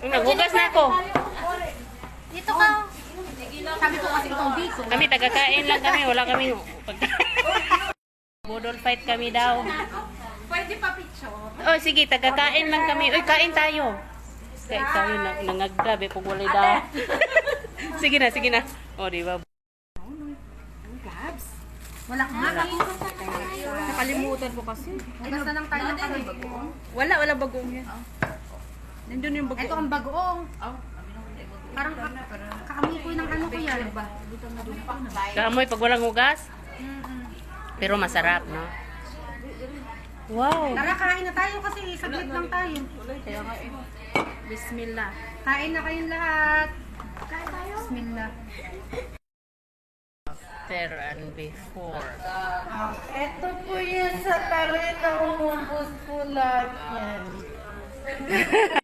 Naghugas na ako. Dito ka. Sabi ko kasi itong dito. Kami tagakain lang kami, wala kami budol fight kami daw. Pwede pa picture. Oh, sige, tagakain lang kami. Uy, kain tayo. Kain tayo, nangagdabi kung wala daw. Sige na. Oh, di ba? Wala ka nga. Nakalimutan ko kasi. Hugas na lang tayo ng bagoong. Wala bagoong yan. Nandun yung bagoong. Ito ang bagoong. Parang kaamoy ko ng ano ko yan. Kaamoy pag walang hugas? Pero masarap, no? Wow! Tara, kain na tayo kasi saglit lang tayo. Bismillah. Kain na kayong lahat. Kain tayo. Bismillah. After and before. Ito po yan sa tarin na umubos po lahat yan.